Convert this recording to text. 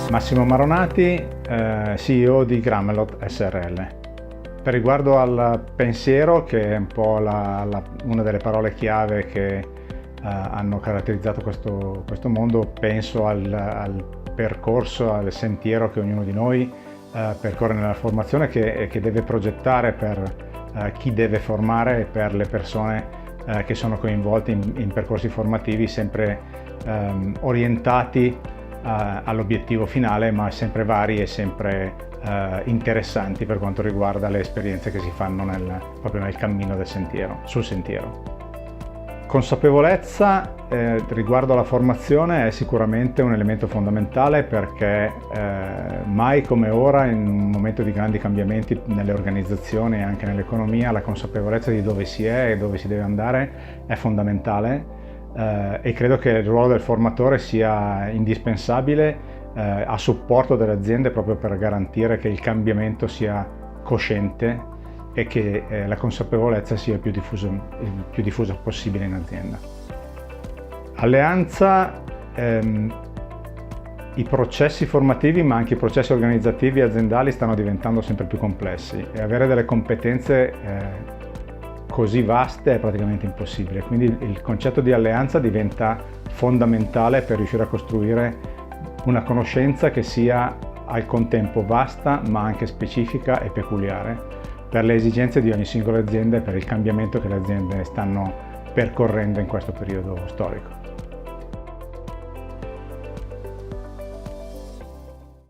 Massimo Maronati, CEO di Gramelot SRL. Per riguardo al pensiero, che è un po' una delle parole chiave che hanno caratterizzato questo mondo, penso al percorso, al sentiero che ognuno di noi percorre nella formazione, che deve progettare per chi deve formare e per le persone che sono coinvolte in percorsi formativi sempre orientati all'obiettivo finale, ma sempre vari e sempre interessanti per quanto riguarda le esperienze che si fanno proprio nel cammino del sentiero, sul sentiero. Consapevolezza riguardo alla formazione è sicuramente un elemento fondamentale, perché mai come ora, in un momento di grandi cambiamenti nelle organizzazioni e anche nell'economia, la consapevolezza di dove si è e dove si deve andare è fondamentale. E credo che il ruolo del formatore sia indispensabile a supporto delle aziende, proprio per garantire che il cambiamento sia cosciente e che la consapevolezza sia il più diffusa possibile in azienda. Alleanza, i processi formativi ma anche i processi organizzativi aziendali stanno diventando sempre più complessi, e avere delle competenze così vaste è praticamente impossibile, quindi il concetto di alleanza diventa fondamentale per riuscire a costruire una conoscenza che sia al contempo vasta ma anche specifica e peculiare per le esigenze di ogni singola azienda e per il cambiamento che le aziende stanno percorrendo in questo periodo storico.